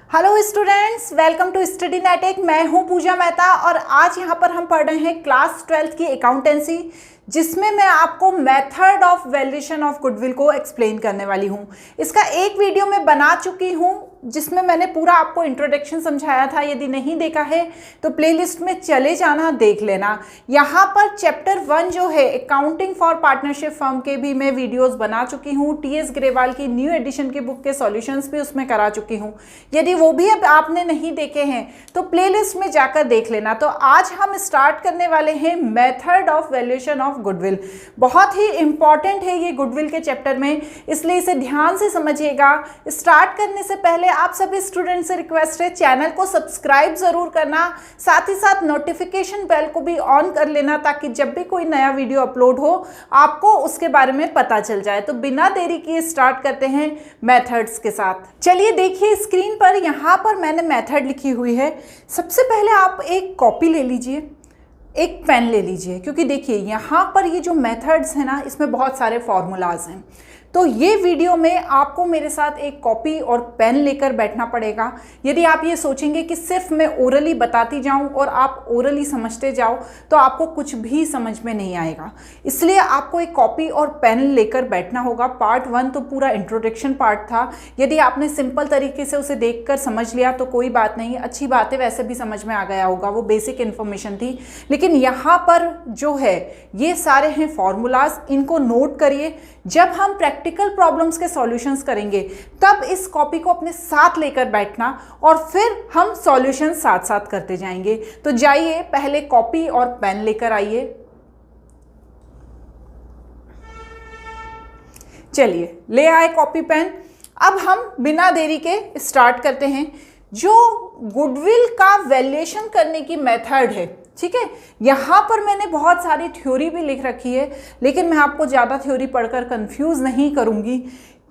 Hello students, welcome to study netic. मैं हूं पूजा मेहता और आज यहां पर हम पढ़ रहे हैं क्लास 12 की अकाउंटेंसी, जिसमें मैं आपको method of valuation of goodwill को एक्सप्लेन करने वाली हूं। इसका एक वीडियो मैं बना चुकी हूं जिसमें मैंने पूरा आपको इंट्रोडक्शन समझाया था। यदि नहीं देखा है तो प्लेलिस्ट में चले जाना, देख लेना। यहाँ पर चैप्टर 1 जो है अकाउंटिंग फॉर पार्टनरशिप फर्म के भी मैं वीडियोस बना चुकी हूँ। टीएस ग्रेवाल की न्यू एडिशन की बुक के सॉल्यूशंस भी उसमें करा चुकी हूँ। यदि वो भी अब आपने नहीं देखे हैं तो प्लेलिस्ट में जाकर देख लेना। तो आज हम स्टार्ट करने वाले हैं method of valuation of goodwill. बहुत ही इंपॉर्टेंट है ये गुडविल के चैप्टर में, इसलिए इसे ध्यान से समझिएगा। स्टार्ट करने से पहले आप सभी स्टूडेंट से रिक्वेस्ट है, चैनल को सब्सक्राइब जरूर करना, साथ ही साथ नोटिफिकेशन बेल को भी ऑन कर लेना ताकि जब भी कोई नया वीडियो अपलोड हो आपको उसके बारे में पता चल जाए। तो बिना देरी किए स्टार्ट करते हैं मेथड्स के साथ। चलिए देखिए स्क्रीन पर, यहाँ पर मैंने मेथड लिखी हुई है। सबसे पहले आप एक कॉपी ले लीजिए, एक पेन ले लीजिए, क्योंकि देखिए यहाँ पर ये जो मेथड्स हैं ना, इसमें बहुत सारे फॉर्मूलाज हैं। तो ये वीडियो में आपको मेरे साथ एक कॉपी और पेन लेकर बैठना पड़ेगा। यदि आप ये सोचेंगे कि सिर्फ मैं ओरली बताती जाऊं और आप ओरली समझते जाओ तो आपको कुछ भी समझ में नहीं आएगा। इसलिए आपको एक कॉपी और पेन लेकर बैठना होगा। पार्ट 1 तो पूरा इंट्रोडक्शन पार्ट था। यदि आपने सिंपल तरीके से उसे देखकर समझ लिया तो कोई बात नहीं, अच्छी बात है, वैसे भी समझ में आ गया होगा, वो बेसिक इन्फॉर्मेशन थी। लेकिन यहाँ पर जो है ये सारे हैं फॉर्मूलाज, इनको नोट करिए। जब हम प्रैक्टिकल प्रॉब्लम्स के सॉल्यूशंस करेंगे तब इस कॉपी को अपने साथ लेकर बैठना और फिर हम सॉल्यूशन साथ साथ करते जाएंगे। तो जाइए पहले कॉपी और पेन लेकर आइए। चलिए ले आए कॉपी पेन। अब हम बिना देरी के स्टार्ट करते हैं। जो गुडविल का वैल्यूएशन करने की मेथड है, ठीक है, यहाँ पर मैंने बहुत सारी थ्योरी भी लिख रखी है, लेकिन मैं आपको ज़्यादा थ्योरी पढ़कर कंफ्यूज नहीं करूँगी।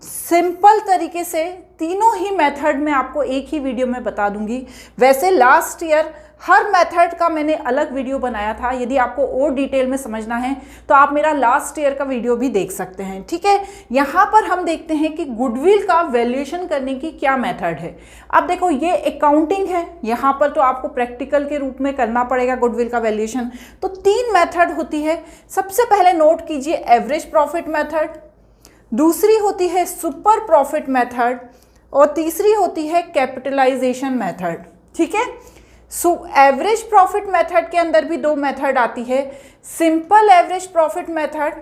सिंपल तरीके से तीनों ही मेथड मैं आपको एक ही वीडियो में बता दूंगी। वैसे लास्ट ईयर हर मेथड का मैंने अलग वीडियो बनाया था। यदि आपको और डिटेल में समझना है तो आप मेरा लास्ट ईयर का वीडियो भी देख सकते हैं, ठीक है। यहाँ पर हम देखते हैं कि गुडविल का वैल्यूएशन करने की क्या मेथड है। अब देखो ये अकाउंटिंग है, यहाँ पर तो आपको प्रैक्टिकल के रूप में करना पड़ेगा गुडविल का वैल्यूएशन। तो 3 मेथड होती है। सबसे पहले नोट कीजिए एवरेज प्रॉफिट मेथड, दूसरी होती है सुपर प्रॉफिट मेथड और तीसरी होती है कैपिटलाइजेशन मेथड, ठीक है। सो एवरेज प्रॉफिट मेथड के अंदर भी 2 मेथड आती है, simple average profit method,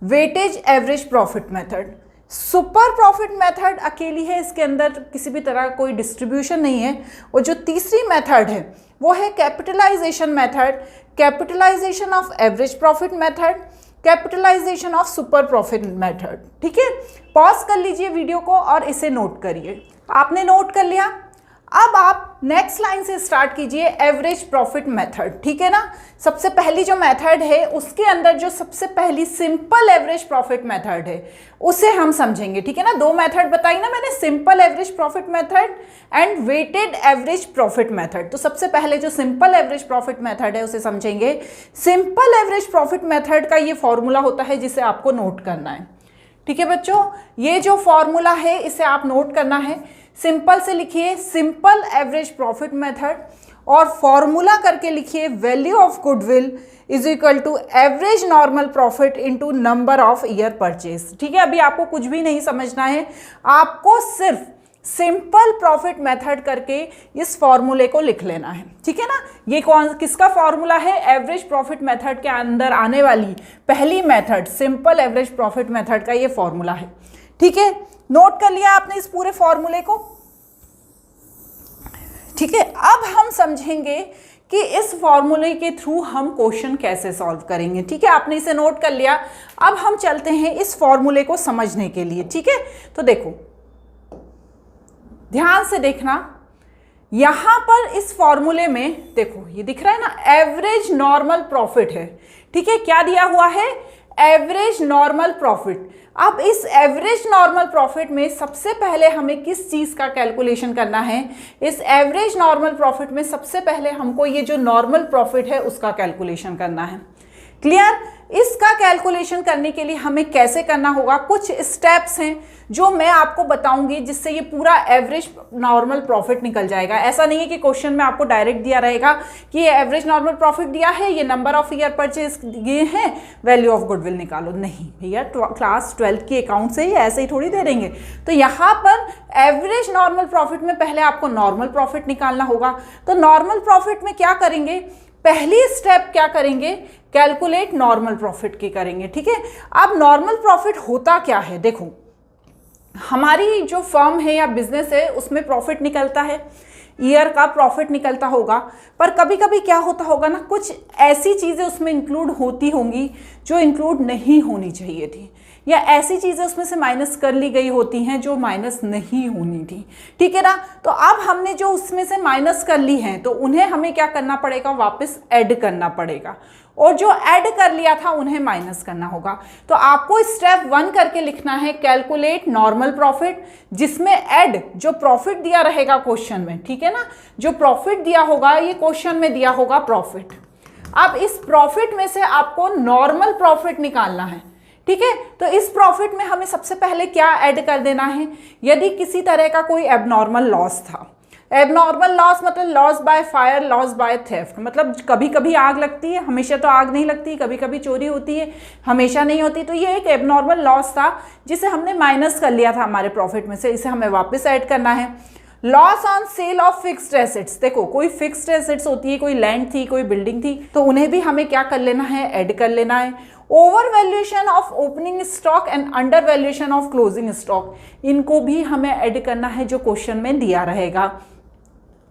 weightage average profit method. Super profit method अकेली है, इसके अंदर किसी भी तरह कोई डिस्ट्रीब्यूशन नहीं है। और जो तीसरी मेथड है वो है capitalisation method, capitalisation of average profit method, capitalisation of super profit method, ठीक है। पॉज कर लीजिए वीडियो को और इसे नोट करिए। आपने नोट कर लिया। अब आप नेक्स्ट लाइन से स्टार्ट कीजिए एवरेज प्रॉफिट मेथड, ठीक है ना। सबसे पहली जो मेथड है उसके अंदर जो सबसे पहली सिंपल एवरेज प्रॉफिट मेथड है उसे हम समझेंगे, ठीक है ना। 2 मेथड बताई ना मैंने, simple average profit method and weighted average profit method. तो सबसे पहले जो सिंपल एवरेज प्रॉफिट मेथड है उसे समझेंगे। सिंपल एवरेज प्रॉफिट मेथड का ये फॉर्मूला होता है जिसे आपको नोट करना है, ठीक है बच्चों। ये जो फॉर्मूला है इसे आप नोट करना है। सिंपल से लिखिए सिंपल एवरेज प्रॉफिट मेथड और फॉर्मूला करके लिखिए value of goodwill is equal to average normal profit into number of year purchase, ठीक है। अभी आपको कुछ भी नहीं समझना है, आपको सिर्फ सिंपल प्रॉफिट मेथड करके इस फॉर्मूले को लिख लेना है, ठीक है ना। ये किसका फॉर्मूला है? एवरेज प्रॉफिट मेथड के अंदर आने वाली पहली method simple average profit method का ये फॉर्मूला है, ठीक है। नोट कर लिया आपने इस पूरे फॉर्मूले को, ठीक है। अब हम समझेंगे कि इस फॉर्मूले के थ्रू हम क्वेश्चन कैसे सॉल्व करेंगे, ठीक है। आपने इसे नोट कर लिया। अब हम चलते हैं इस फॉर्मूले को समझने के लिए, ठीक है। तो देखो ध्यान से देखना, यहां पर इस फॉर्मूले में देखो ये दिख रहा है ना, एवरेज नॉर्मल प्रॉफिट है, ठीक है। क्या दिया हुआ है? Average normal profit. अब इस एवरेज नॉर्मल प्रॉफिट में सबसे पहले हमें किस चीज का कैलकुलेशन करना है? इस एवरेज नॉर्मल प्रॉफिट में सबसे पहले हमको ये जो नॉर्मल प्रॉफिट है उसका कैलकुलेशन करना है, क्लियर? इसका कैलकुलेशन करने के लिए हमें कैसे करना होगा, कुछ स्टेप्स हैं जो मैं आपको बताऊंगी जिससे ये पूरा एवरेज नॉर्मल प्रॉफिट निकल जाएगा। ऐसा नहीं है कि क्वेश्चन में आपको डायरेक्ट दिया रहेगा कि ये एवरेज नॉर्मल प्रॉफिट दिया है, ये नंबर ऑफ ईयर परचेज दिए हैं, वैल्यू ऑफ गुडविल निकालो। नहीं भैया, क्लास 12 की अकाउंट से ही ऐसे ही थोड़ी दे देंगे। तो यहाँ पर एवरेज नॉर्मल प्रॉफिट में पहले आपको नॉर्मल प्रॉफिट निकालना होगा। तो नॉर्मल प्रॉफिट में क्या करेंगे, पहली स्टेप क्या करेंगे, कैलकुलेट नॉर्मल प्रॉफिट की करेंगे। ठीक है, अब नॉर्मल प्रॉफिट होता क्या है, देखो हमारी जो फर्म है या बिजनेस है उसमें प्रॉफिट निकलता है, ईयर का प्रॉफिट निकलता होगा, पर कभी कभी क्या होता होगा ना, कुछ ऐसी चीज़ें उसमें इंक्लूड होती होंगी जो इंक्लूड नहीं होनी चाहिए थी, या ऐसी चीज़ें उसमें से माइनस कर ली गई होती हैं जो माइनस नहीं होनी थी। ठीक है ना, तो अब हमने जो उसमें से माइनस कर ली हैं तो उन्हें हमें क्या करना पड़ेगा, वापस ऐड करना पड़ेगा, और जो ऐड कर लिया था उन्हें माइनस करना होगा। तो आपको स्टेप 1 करके लिखना है कैलकुलेट नॉर्मल प्रॉफिट, जिसमें ऐड जो प्रॉफिट दिया रहेगा क्वेश्चन में, ठीक है ना, जो प्रॉफिट दिया होगा ये क्वेश्चन में दिया होगा प्रॉफिट। अब इस प्रॉफिट में से आपको नॉर्मल प्रॉफिट निकालना है। ठीक है, तो इस प्रॉफिट में हमें सबसे पहले क्या ऐड कर देना है, यदि किसी तरह का कोई एबनॉर्मल लॉस था, एबनॉर्मल लॉस मतलब loss by fire, loss by theft, मतलब कभी कभी आग लगती है, हमेशा तो आग नहीं लगती, कभी कभी चोरी होती है, हमेशा नहीं होती। तो ये एक एबनॉर्मल लॉस था जिसे हमने माइनस कर लिया था हमारे प्रॉफिट में से, इसे हमें वापस ऐड करना है। Loss on sale of fixed assets, देखो कोई फिक्स्ड एसेट्स होती है, कोई लैंड थी, कोई बिल्डिंग थी, तो उन्हें भी हमें क्या कर लेना है, ऐड कर लेना है। Over valuation of opening stock and under valuation of closing stock, इनको भी हमें ऐड करना है जो क्वेश्चन में दिया रहेगा।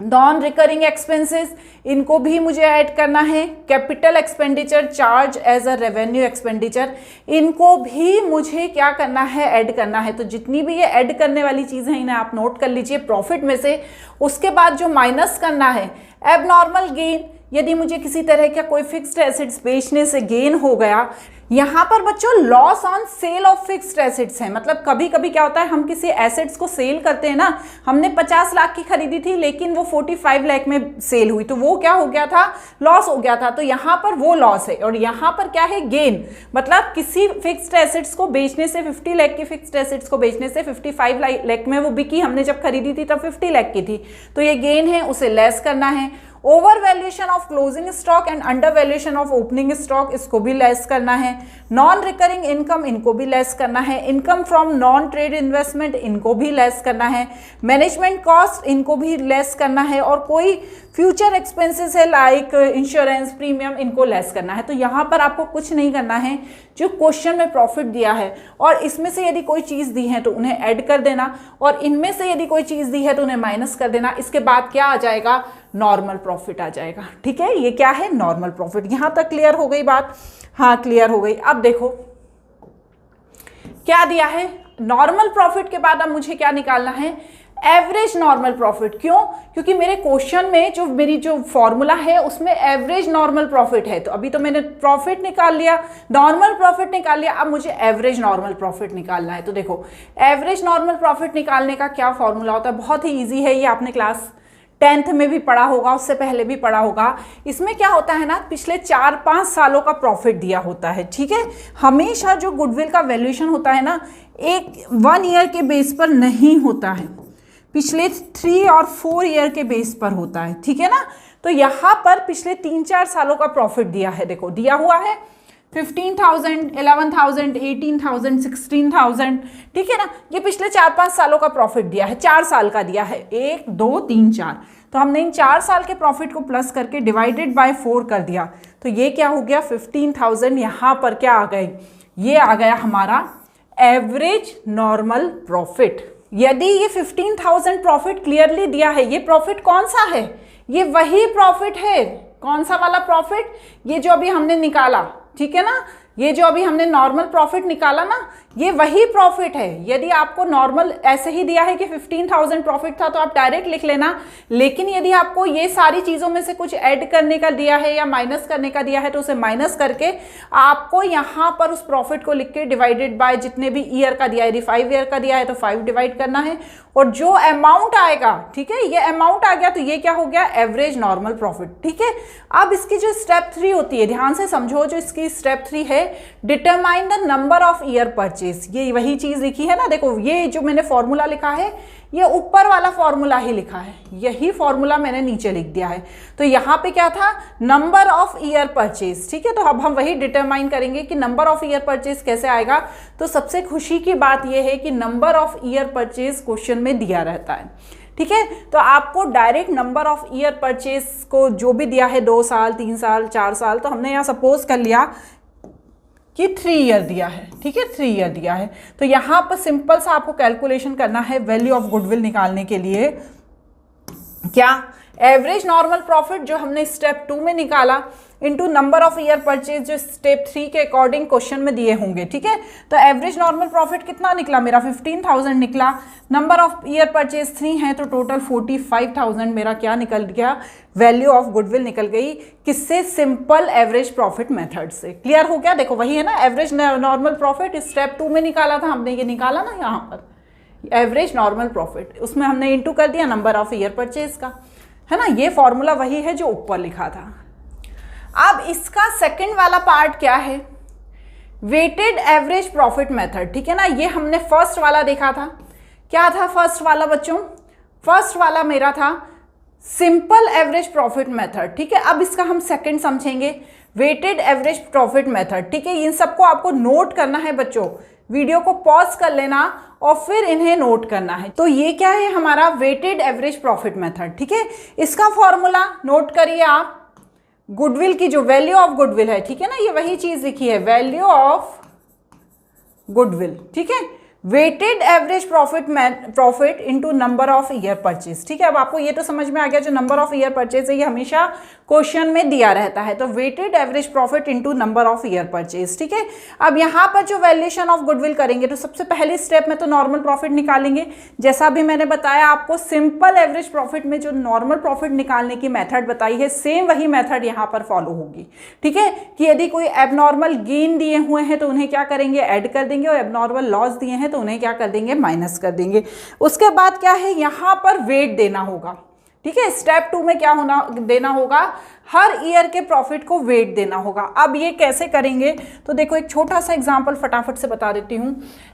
नॉन रिकरिंग एक्सपेंसेस, इनको भी मुझे ऐड करना है। Capital expenditure charge as a revenue expenditure, इनको भी मुझे क्या करना है, ऐड करना है। तो जितनी भी ये ऐड करने वाली चीज़ें हैं इन्हें आप नोट कर लीजिए प्रॉफिट में से। उसके बाद जो माइनस करना है, एबनॉर्मल गेन, यदि मुझे किसी तरह का कोई फिक्स्ड एसेट्स बेचने से गेन हो गया। यहाँ पर बच्चों loss on sale of fixed assets है, मतलब कभी कभी क्या होता है, हम किसी एसेट्स को सेल करते हैं ना, हमने 50 लाख की खरीदी थी लेकिन वो 45 लाख में सेल हुई, तो वो क्या हो गया था, लॉस हो गया था। तो यहाँ पर वो लॉस है, और यहाँ पर क्या है, गेन, मतलब किसी फिक्स्ड एसेट्स को बेचने से, 50 लाख की फिक्स्ड एसेट्स को बेचने से 55 लाख में वो बिकी, हमने जब खरीदी थी तब 50 लाख की थी, तो ये गेन है, उसे लेस करना है। Over valuation of closing stock and under valuation of opening stock, इसको भी लेस करना है। नॉन रिकरिंग इनकम, इनको भी लेस करना है। Income from non trade investment, इनको भी लेस करना है। मैनेजमेंट कॉस्ट, इनको भी लेस करना है। और कोई फ्यूचर एक्सपेंसेस है लाइक इंश्योरेंस प्रीमियम, इनको लेस करना है। तो यहाँ पर आपको कुछ नहीं करना है, जो क्वेश्चन में प्रॉफिट दिया है और इसमें से यदि कोई चीज़ दी है तो उन्हें ऐड कर देना, और इनमें से यदि कोई चीज़ दी है तो उन्हें माइनस कर देना। इसके बाद क्या आ जाएगा, नॉर्मल प्रॉफिट आ जाएगा। ठीक है, ये क्या है, नॉर्मल प्रॉफिट। यहाँ तक क्लियर हो गई बात? हाँ क्लियर हो गई। अब देखो क्या दिया है, नॉर्मल प्रॉफिट के बाद अब मुझे क्या निकालना है, एवरेज नॉर्मल प्रॉफिट। क्यों? क्योंकि मेरे क्वेश्चन में जो मेरी जो फॉर्मूला है उसमें एवरेज नॉर्मल प्रॉफिट है। तो अभी तो मैंने प्रॉफिट निकाल लिया, नॉर्मल प्रॉफिट निकाल लिया, अब मुझे एवरेज नॉर्मल प्रॉफिट निकालना है। तो देखो एवरेज नॉर्मल प्रॉफिट निकालने का क्या फॉर्मूला होता है, बहुत ही ईजी है, ये आपने क्लास 10th में भी पढ़ा होगा, उससे पहले भी पढ़ा होगा। इसमें क्या होता है ना, पिछले 4-5 सालों का प्रॉफिट दिया होता है। ठीक है, हमेशा जो गुडविल का वैल्यूएशन होता है ना, एक 1 ईयर के बेस पर नहीं होता है, पिछले 3 और 4 ईयर के बेस पर होता है। ठीक है ना, तो यहाँ पर पिछले 3-4 सालों का प्रॉफिट दिया है, देखो दिया हुआ है 15,000, 11,000, 18,000, 16,000। ठीक है ना, ये पिछले 4-5 सालों का प्रॉफिट दिया है, 4 साल का दिया है, 1, 2, 3, 4। तो हमने इन 4 साल के प्रॉफिट को प्लस करके डिवाइडेड बाय 4 कर दिया, तो ये क्या हो गया, 15,000। यहाँ पर क्या आ गए, ये आ गया हमारा एवरेज नॉर्मल प्रॉफिट। यदि ये 15,000 प्रॉफिट क्लियरली दिया है, ये प्रॉफिट कौन सा है, ये वही प्रॉफिट है। कौन सा वाला प्रॉफिट, ये जो अभी हमने निकाला, ठीक है ना, ये जो अभी हमने नॉर्मल प्रॉफिट निकाला ना, ये वही प्रॉफिट है। यदि आपको नॉर्मल ऐसे ही दिया है कि 15,000 प्रॉफिट था तो आप डायरेक्ट लिख लेना, लेकिन यदि आपको ये सारी चीज़ों में से कुछ ऐड करने का दिया है या माइनस करने का दिया है तो उसे माइनस करके आपको यहाँ पर उस प्रॉफिट को लिख के डिवाइडेड बाय जितने भी ईयर का दिया है, यदि 5 ईयर का दिया है तो 5 डिवाइड करना है, और जो अमाउंट आएगा, ठीक है, ये अमाउंट आ गया तो ये क्या हो गया, एवरेज नॉर्मल प्रॉफिट। ठीक है, अब इसकी जो स्टेप 3 होती है, ध्यान से समझो, जो इसकी स्टेप 3 है, determine the number of year purchase. ये वही चीज लिखी है ना, देखो ये जो मैंने फॉर्मूला लिखा है ये ऊपर वाला फॉर्मूला ही लिखा है, यही फॉर्मूला मैंने नीचे लिख दिया है। तो यहाँ पे क्या था, नंबर ऑफ ईयर परचेज। ठीक है, तो अब हम वही डिटरमाइन करेंगे कि नंबर ऑफ ईयर परचेज कैसे आएगा। तो सबसे खुशी की बात यह है कि number of year purchase question में दिया रहता है। ठीक है, तो आपको direct number of year purchase को जो भी दिया है 2 साल 3 साल 4 साल, तो हमने यहाँ सपोज कर लिया कि 3 ईयर दिया है। ठीक है, 3 ईयर दिया है, तो यहाँ पर सिंपल सा आपको कैलकुलेशन करना है वैल्यू ऑफ गुडविल निकालने के लिए। क्या, एवरेज नॉर्मल प्रॉफिट जो हमने स्टेप 2 में निकाला into number of year purchase जो स्टेप 3 के अकॉर्डिंग क्वेश्चन में दिए होंगे। ठीक है, तो एवरेज नॉर्मल प्रॉफिट कितना निकला मेरा, 15,000 निकला। नंबर ऑफ ईयर परचेज 3 है तो टोटल 45,000 मेरा क्या निकल गया, वैल्यू ऑफ गुडविल निकल गई। किससे, सिंपल एवरेज प्रॉफिट मेथड से। क्लियर हो गया, देखो वही है ना, एवरेज नॉर्मल प्रॉफिट स्टेप 2 में निकाला था हमने, ये निकाला ना यहाँ पर एवरेज नॉर्मल प्रॉफिट, उसमें हमने इंटू कर दिया नंबर ऑफ ईयर परचेज का, है ना। ये फॉर्मूला वही है जो ऊपर लिखा था। अब इसका सेकंड वाला पार्ट क्या है, वेटेड एवरेज प्रॉफिट मेथड। ठीक है ना, ये हमने फर्स्ट वाला देखा था। क्या था फर्स्ट वाला बच्चों, फर्स्ट वाला मेरा था सिंपल एवरेज प्रॉफिट मेथड। ठीक है, अब इसका हम सेकंड समझेंगे, वेटेड एवरेज प्रॉफिट मेथड। ठीक है, इन सबको आपको नोट करना है बच्चों, वीडियो को पॉज कर लेना और फिर इन्हें नोट करना है। तो ये क्या है हमारा वेटेड एवरेज प्रॉफिट मेथड। ठीक है, इसका फॉर्मूला नोट करिए आप, गुडविल की जो वैल्यू ऑफ गुडविल है, ठीक है ना, ये वही चीज लिखी है, वैल्यू ऑफ गुडविल। ठीक है, weighted average profit into number of year purchase. ठीक है, अब आपको ये तो समझ में आ गया, जो नंबर ऑफ ईयर परचेज है ये हमेशा क्वेश्चन में दिया रहता है, तो weighted average profit into number of year purchase. ठीक है, अब यहाँ पर जो वैल्यूएशन ऑफ गुडविल करेंगे तो सबसे पहले स्टेप में तो नॉर्मल प्रॉफिट निकालेंगे। जैसा भी मैंने बताया आपको, सिंपल एवरेज प्रॉफिट में जो नॉर्मल प्रॉफिट निकालने की मेथड बताई है, सेम वही मेथड यहाँ पर फॉलो होगी। ठीक है, कि यदि कोई एबनॉर्मल गेन दिए हुए हैं तो उन्हें क्या करेंगे, ऐड कर देंगे, और एबनॉर्मल लॉस दिए हैं तो उन्हें क्या कर देंगे, माइनस कर देंगे। उसके बाद क्या है, यहाँ पर वेट देना होगा। ठीक है, स्टेप 2 में क्या होना देना होगा, हर ईयर के प्रॉफिट को वेट देना होगा। अब ये कैसे करेंगे, तो देखो एक छोटा सा एग्जांपल फटाफट से बता देती हूँ।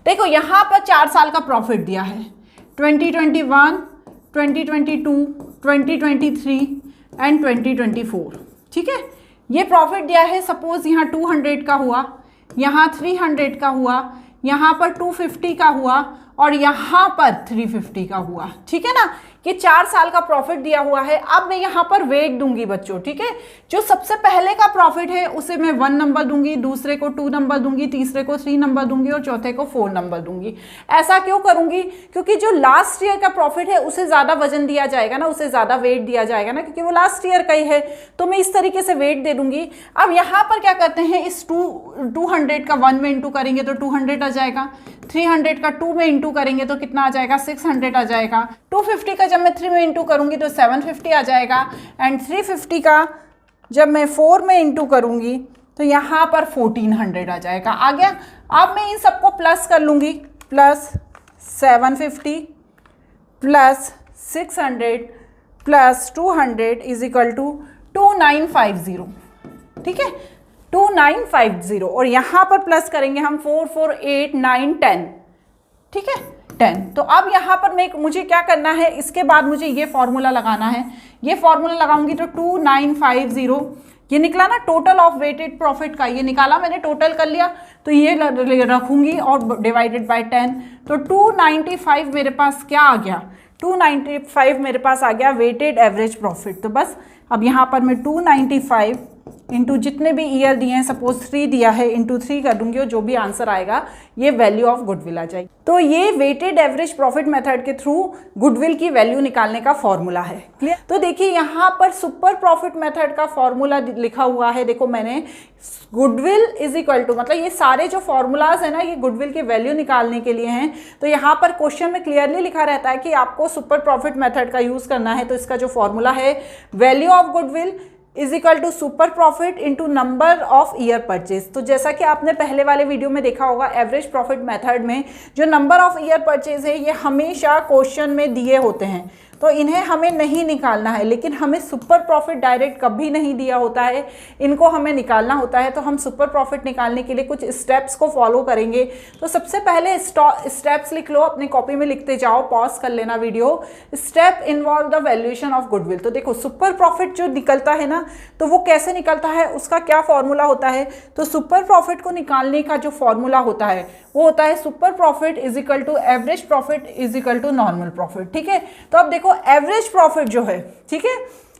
देखो यहाँ पर 4 साल का प्रॉफिट दिया है, 2021, 2022, 2023 एंड 2024। ठीक है, ये प्रॉफिट दिया है, सपोज यहाँ 200 का हुआ, यहाँ 300 का हुआ, यहाँ पर 250 का हुआ और यहाँ पर 350 का हुआ। ठीक है ना, कि 4 साल का प्रॉफिट दिया हुआ है। अब मैं यहाँ पर वेट दूंगी बच्चों। ठीक है, जो सबसे पहले का प्रॉफिट है उसे मैं 1 नंबर दूंगी, दूसरे को 2 नंबर दूंगी, तीसरे को 3 नंबर दूंगी और चौथे को 4 नंबर दूंगी। ऐसा क्यों करूंगी, क्योंकि जो लास्ट ईयर का प्रॉफिट है उसे ज़्यादा वजन दिया जाएगा ना, उसे ज़्यादा वेट दिया जाएगा ना, क्योंकि वो लास्ट ईयर का ही है, तो मैं इस तरीके से वेट दे दूंगी। अब यहाँ पर क्या करते हैं, इस 200 का 1 में इंटू करेंगे तो 200 आ जाएगा, 300 का 2 में इंटू करेंगे तो कितना आ जाएगा, 600 आ जाएगा, 250 का जब मैं 3 में इंटू करूंगी तो 750 आ जाएगा, एंड 350 का जब मैं 4 में इंटू करूंगी तो यहाँ पर 1400 आ जाएगा। आ गया। अब मैं इन सबको प्लस कर लूंगी, plus 750 plus 600 plus 200 is equal to 2950। ठीक है, 2950, और यहाँ पर प्लस करेंगे हम 4, 4, 8, 9, 10। ठीक है, 10। तो अब यहाँ पर मुझे क्या करना है, इसके बाद मुझे ये फॉर्मूला लगाना है। ये फॉर्मूला लगाऊंगी तो 2950 ये निकला ना, टोटल ऑफ वेटेड प्रॉफिट का ये निकाला मैंने, टोटल कर लिया, तो ये रखूंगी और डिवाइडेड बाय 10, तो 295 मेरे पास क्या आ गया, 295 मेरे पास आ गया वेटेड एवरेज प्रॉफिट। तो बस अब यहाँ पर मैं 295 इंटू जितने भी ईयर दिए हैं, सपोज 3 दिया है, इंटू 3 कर दूंगी और जो भी आंसर आएगा ये वैल्यू ऑफ गुडविल आ जाएगी। तो ये वेटेड एवरेज प्रॉफिट मेथड के थ्रू गुडविल की वैल्यू निकालने का फॉर्मूला है। क्लियर। तो देखिए यहाँ पर सुपर प्रॉफिट मेथड का फॉर्मूला लिखा हुआ है, देखो मैंने गुडविल इज इक्वल टू, मतलब ये सारे जो फॉर्मूलाज है ना, ये गुडविल की वैल्यू निकालने के लिए हैं। तो यहाँ पर क्वेश्चन में क्लियरली लिखा रहता है कि आपको सुपर प्रॉफिट मेथड का यूज करना है। तो इसका जो फॉर्मूला है, value of goodwill is equal to super profit into number of year purchase. तो जैसा कि आपने पहले वाले वीडियो में देखा होगा, एवरेज प्रॉफिट मेथड में जो नंबर ऑफ ईयर परचेज है ये हमेशा क्वेश्चन में दिए होते हैं, तो इन्हें हमें नहीं निकालना है। लेकिन हमें सुपर प्रॉफिट डायरेक्ट कभी नहीं दिया होता है, इनको हमें निकालना होता है। तो हम सुपर प्रॉफिट निकालने के लिए कुछ स्टेप्स को फॉलो करेंगे। तो सबसे पहले स्टेप्स लिख लो, अपनी कॉपी में लिखते जाओ, पॉज कर लेना video. Step involve the valuation of goodwill. तो देखो सुपर प्रॉफिट जो निकलता है ना, तो वो कैसे निकलता है, उसका क्या फॉर्मूला होता है। तो सुपर प्रॉफिट को निकालने का जो फॉर्मूला होता है वो होता है super profit is equal to average profit is equal to normal profit. ठीक है, तो अब देखो एवरेज प्रॉफिट जो है, ठीक है,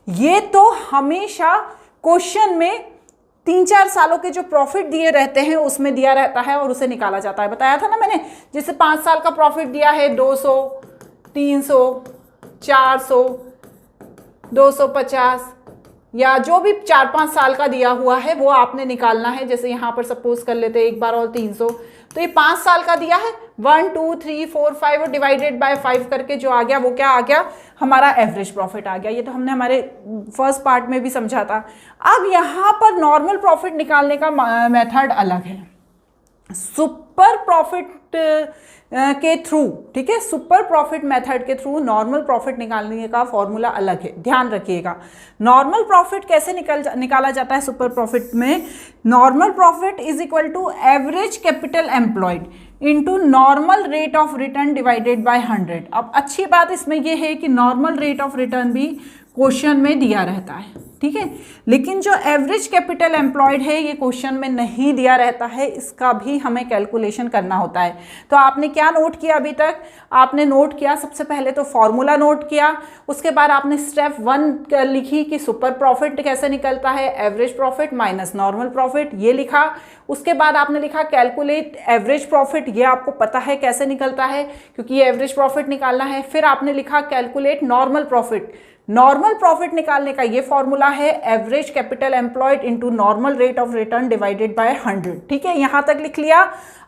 ये तो हमेशा क्वेश्चन में 3-4 सालों के जो प्रॉफिट दिए रहते हैं उसमें दिया रहता है और उसे निकाला जाता है। बताया था ना मैंने, जैसे 5 साल का प्रॉफिट दिया है 200, 300, 400, 250 या जो भी 4-5 साल का दिया हुआ है वो आपने निकालना है। जैसे यहाँ पर सपोज कर लेते हैं एक बार और 300, तो ये 5 साल का दिया है, 1 2 3 4 5 और डिवाइडेड बाय 5 करके जो आ गया वो क्या आ गया, हमारा एवरेज प्रॉफिट आ गया। ये तो हमने हमारे फर्स्ट पार्ट में भी समझा था। अब यहाँ पर नॉर्मल प्रॉफिट निकालने का मेथड अलग है, सुपर प्रॉफिट के थ्रू। ठीक है, सुपर प्रॉफिट मेथड के थ्रू नॉर्मल प्रॉफिट निकालने का फॉर्मूला अलग है, ध्यान रखिएगा। नॉर्मल प्रॉफिट कैसे निकाला जाता है सुपर प्रॉफिट में, normal profit is equal to average capital employed into normal rate of return divided by 100। अब अच्छी बात इसमें यह है कि नॉर्मल रेट ऑफ रिटर्न भी क्वेश्चन में दिया रहता है, ठीक है, लेकिन जो एवरेज कैपिटल एम्प्लॉयड है ये क्वेश्चन में नहीं दिया रहता है, इसका भी हमें कैलकुलेशन करना होता है। तो आपने क्या नोट किया अभी तक, आपने नोट किया सबसे पहले तो फॉर्मूला नोट किया, उसके बाद आपने स्टेप 1 लिखी कि सुपर प्रॉफिट कैसे निकलता है, average profit minus normal profit, ये लिखा। उसके बाद आपने लिखा कैलकुलेट एवरेज प्रॉफिट, ये आपको पता है कैसे निकलता है क्योंकि ये एवरेज प्रॉफिट निकालना है। फिर आपने लिखा calculate normal profit, normal profit निकालने का ये फॉर्मूला है average capital employed into normal rate of return divided by 100। ठीक है, यहां तक लिख लिया।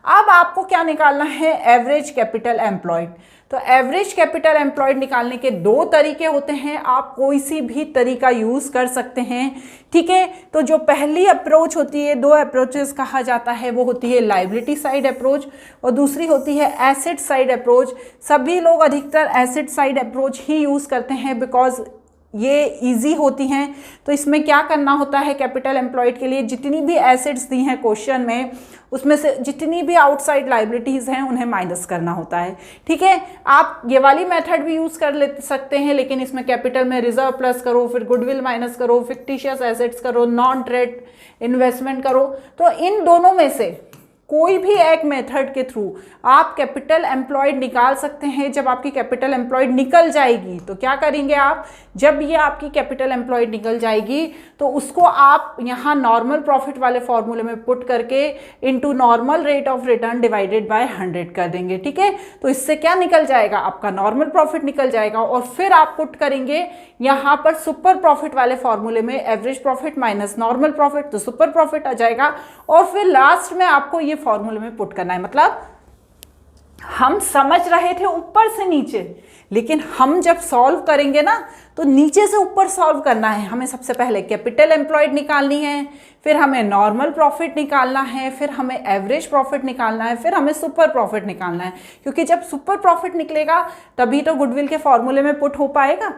अब आपको क्या निकालना है, एवरेज कैपिटल एम्प्लॉयड। तो एवरेज कैपिटल एम्प्लॉयड निकालने के 2 तरीके होते हैं, आप कोई सी भी तरीका यूज कर सकते हैं। ठीक है, तो जो पहली अप्रोच होती है, 2 अप्रोचेस कहा जाता है, वो होती है लाइबिलिटी साइड अप्रोच और दूसरी होती है एसेट साइड अप्रोच। सभी लोग अधिकतर एसेट साइड अप्रोच ही यूज करते हैं बिकॉज ये इजी होती हैं। तो इसमें क्या करना होता है, कैपिटल एम्प्लॉयड के लिए जितनी भी एसेट्स दी हैं क्वेश्चन में, उसमें से जितनी भी आउटसाइड लाइबिलिटीज़ हैं उन्हें माइनस करना होता है। ठीक है, आप ये वाली मेथड भी यूज़ कर ले सकते हैं, लेकिन इसमें कैपिटल में रिजर्व प्लस करो, फिर गुडविल माइनस करो, फिक्टिशियस एसेट्स करो, नॉन ट्रेड इन्वेस्टमेंट करो। तो इन दोनों में से कोई भी एक मेथड के थ्रू आप कैपिटल एम्प्लॉयड निकाल सकते हैं। जब आपकी कैपिटल एम्प्लॉयड निकल जाएगी तो क्या करेंगे आप, जब ये आपकी कैपिटल एम्प्लॉयड निकल जाएगी तो उसको आप यहाँ नॉर्मल प्रॉफिट वाले फॉर्मूले में पुट करके into normal rate of return divided by 100 कर देंगे। ठीक है, तो इससे क्या निकल जाएगा, आपका नॉर्मल प्रॉफिट निकल जाएगा और फिर आप पुट करेंगे यहाँ पर सुपर प्रॉफिट वाले फॉर्मूले में average profit minus normal profit, तो सुपर प्रॉफिट आ जाएगा और फिर लास्ट में आपको ये फॉर्मूले में पुट करना है। मतलब हम समझ रहे थे ऊपर से नीचे, लेकिन हम जब सॉल्व करेंगे ना तो नीचे से ऊपर सॉल्व करना है। हमें सबसे पहले कैपिटल एम्प्लॉयड निकालनी है, फिर हमें नॉर्मल प्रॉफिट निकालना है, फिर हमें एवरेज प्रॉफिट निकालना है, फिर हमें सुपर प्रॉफिट निकालना है। क्योंकि जब सुपर प्रॉफिट निकलेगा तभी तो गुडविल के फॉर्मूले में पुट हो पाएगा।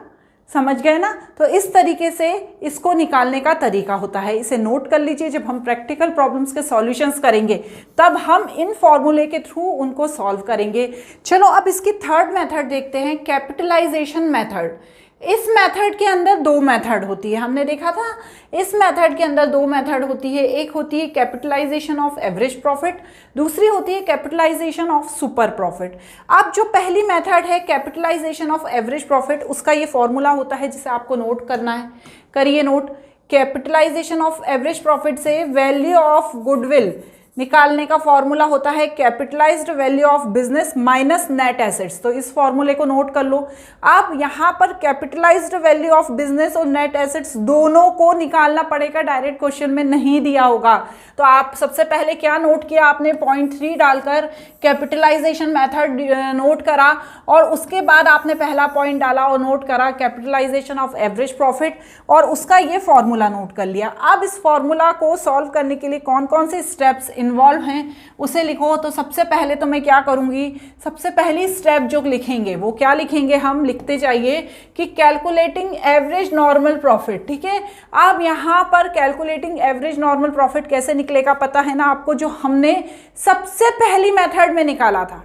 समझ गए ना, तो इस तरीके से इसको निकालने का तरीका होता है। इसे नोट कर लीजिए, जब हम प्रैक्टिकल प्रॉब्लम्स के सॉल्यूशंस करेंगे तब हम इन फॉर्मूले के थ्रू उनको सॉल्व करेंगे। चलो अब इसकी थर्ड मेथड देखते हैं, कैपिटलाइजेशन मेथड। इस मेथड के अंदर 2 मेथड होती है, हमने देखा था इस मेथड के अंदर 2 मेथड होती है। एक होती है कैपिटलाइजेशन ऑफ एवरेज प्रॉफिट, दूसरी होती है कैपिटलाइजेशन ऑफ सुपर प्रॉफिट। अब जो पहली मेथड है कैपिटलाइजेशन ऑफ एवरेज प्रॉफिट, उसका ये फॉर्मूला होता है जिसे आपको नोट करना है, करिए note. Capitalisation of average profit से वैल्यू ऑफ गुडविल निकालने का फॉर्मूला होता है capitalised value of business minus net assets. तो इस फॉर्मूले को नोट कर लो। अब यहाँ पर कैपिटलाइज्ड वैल्यू ऑफ बिजनेस और नेट एसेट्स दोनों को निकालना पड़ेगा, डायरेक्ट क्वेश्चन में नहीं दिया होगा। तो आप सबसे पहले क्या नोट किया आपने, 0.3 डालकर कैपिटलाइजेशन मेथड नोट करा, और उसके बाद आपने पहला पॉइंट डाला और नोट करा कैपिटलाइजेशन ऑफ एवरेज प्रॉफिट, और उसका ये फॉर्मूला नोट कर लिया। अब इस फॉर्मूला को सॉल्व करने के लिए कौन कौन से स्टेप्स इन्वॉल्व हैं उसे लिखो। तो सबसे पहले तो मैं क्या करूंगी, सबसे पहली स्टेप जो लिखेंगे वो क्या लिखेंगे, हम लिखते जाइए कि कैलकुलेटिंग एवरेज नॉर्मल प्रॉफिट। ठीक है, अब यहाँ पर कैलकुलेटिंग एवरेज नॉर्मल प्रॉफिट कैसे निकलेगा पता है ना आपको, जो हमने सबसे पहली मेथड में निकाला था,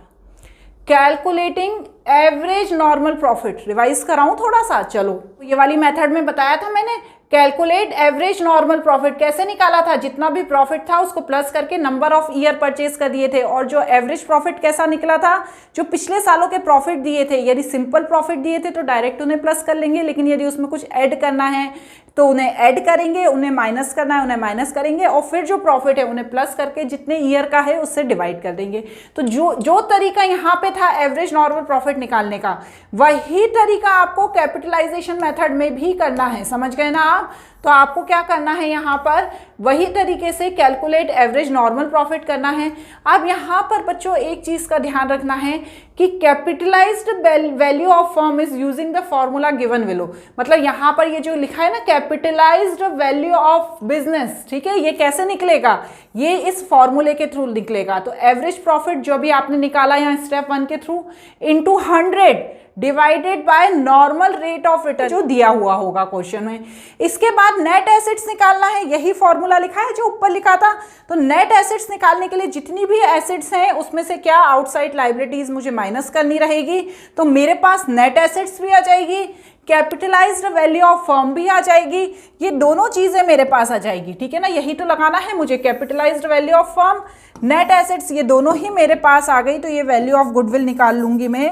calculating average normal profit. Revise कराऊं थोड़ा सा, चलो ये वाली मेथड में बताया था मैंने, कैलकुलेट एवरेज नॉर्मल प्रॉफिट कैसे निकाला था, जितना भी प्रॉफिट था उसको प्लस करके नंबर ऑफ ईयर परचेज कर दिए थे, और जो एवरेज प्रॉफिट कैसा निकला था, जो पिछले सालों के प्रॉफिट दिए थे, यदि सिंपल प्रॉफिट दिए थे तो डायरेक्ट उन्हें प्लस कर लेंगे, लेकिन यदि उसमें कुछ ऐड करना है तो उन्हें ऐड करेंगे, उन्हें माइनस करना है उन्हें माइनस करेंगे, और फिर जो प्रॉफिट है उन्हें प्लस करके जितने ईयर का है उससे डिवाइड कर देंगे। तो जो तरीका यहाँ पे था एवरेज नॉर्मल प्रॉफिट निकालने का, वही तरीका आपको कैपिटलाइजेशन मेथड में भी करना है। समझ गए ना आप? तो आपको क्या करना है, यहाँ पर वही तरीके से कैलकुलेट एवरेज नॉर्मल प्रॉफिट करना है। अब यहाँ पर बच्चों एक चीज का ध्यान रखना है कि capitalised value of firm is using the formula given below. मतलब यहाँ पर ये जो लिखा है ना कैपिटलाइज्ड वैल्यू ऑफ बिजनेस, ठीक है, ये कैसे निकलेगा, ये इस फॉर्मूले के थ्रू निकलेगा। तो एवरेज प्रॉफिट जो भी आपने निकाला यहाँ स्टेप 1 के through into 100 divided by normal rate of return जो दिया हुआ होगा क्वेश्चन में। इसके बाद नेट एसेट्स निकालना है, यही फॉर्मूला लिखा है जो ऊपर लिखा था। तो नेट एसेट्स निकालने के लिए जितनी भी एसेट्स हैं उसमें से क्या आउटसाइड लायबिलिटीज मुझे माइनस करनी रहेगी। तो मेरे पास नेट एसेट्स भी आ जाएगी, कैपिटलाइज्ड वैल्यू ऑफ फर्म भी आ जाएगी, ये दोनों चीजें मेरे पास आ जाएगी। ठीक है ना, यही तो लगाना है मुझे, capitalised value of firm, net assets, ये दोनों ही मेरे पास आ गई। तो ये वैल्यू ऑफ गुडविल निकाल लूंगी मैं।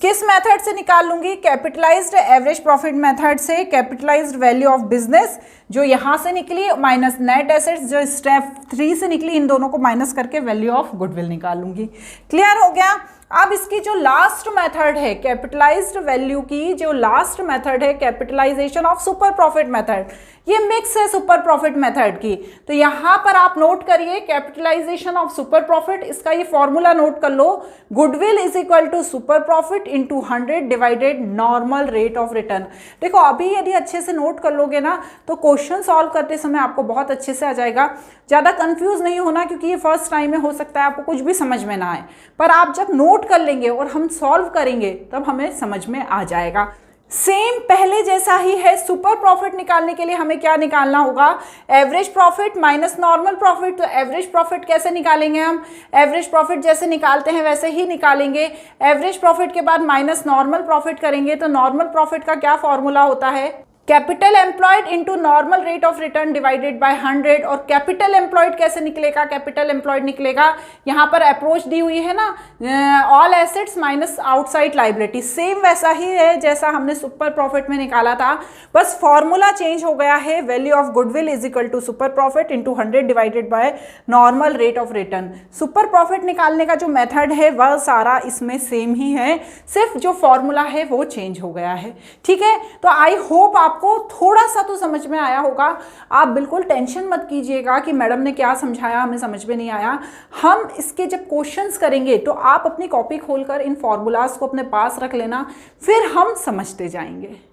किस मेथड से निकाल लूंगी, कैपिटलाइज्ड एवरेज प्रॉफिट मेथड से कैपिटलाइज्ड वैल्यू ऑफ बिजनेस जो यहाँ से निकली माइनस नेट एसेट्स जो स्टेप 3 से निकली, इन दोनों को माइनस करके वैल्यू ऑफ गुडविल निकाल लूंगी। क्लियर हो गया? अब इसकी जो लास्ट मेथड है कैपिटलाइज्ड वैल्यू की, जो लास्ट मेथड है capitalisation of super profit method, ये मिक्स है सुपर प्रॉफिट मेथड की। तो यहाँ पर आप नोट करिए कैपिटलाइजेशन ऑफ सुपर प्रॉफिट, इसका ये फॉर्मूला नोट कर लो, goodwill is equal to super profit into 100 divided normal rate of return. देखो अभी यदि अच्छे से नोट कर लोगे ना तो क्वेश्चन सॉल्व करते समय आपको बहुत अच्छे से आ जाएगा। ज़्यादा कंफ्यूज नहीं होना, क्योंकि ये फर्स्ट टाइम में हो सकता है आपको कुछ भी समझ में ना आए, पर आप जब नोट कर लेंगे और हम सॉल्व करेंगे तब हमें समझ में आ जाएगा। सेम पहले जैसा ही है, सुपर प्रॉफिट निकालने के लिए हमें क्या निकालना होगा, average profit minus normal profit. तो एवरेज प्रॉफिट कैसे निकालेंगे हम, एवरेज प्रॉफिट जैसे निकालते हैं वैसे ही निकालेंगे। एवरेज प्रॉफिट के बाद माइनस नॉर्मल प्रॉफिट करेंगे। तो नॉर्मल प्रॉफिट का क्या फॉर्मूला होता है, capital employed into normal rate of return divided by 100। और कैपिटल एम्प्लॉयड कैसे निकलेगा, कैपिटल एम्प्लॉयड निकलेगा, यहाँ पर अप्रोच दी हुई है ना, all assets minus outside liability, same वैसा ही है जैसा हमने सुपर प्रॉफिट में निकाला था, बस फॉर्मूला चेंज हो गया है। Value of goodwill is equal to super profit into 100 divided by normal rate of return. Super profit निकालने का जो मेथड है वह सारा इसमें सेम ही है, सिर्फ जो फॉर्मूला है वो चेंज हो गया है। ठीक है, तो आई होप आपको थोड़ा सा तो समझ में आया होगा। आप बिल्कुल टेंशन मत कीजिएगा कि मैडम ने क्या समझाया हमें समझ में नहीं आया। हम इसके जब क्वेश्चंस करेंगे तो आप अपनी कॉपी खोलकर इन फॉर्मूलाज को अपने पास रख लेना, फिर हम समझते जाएंगे।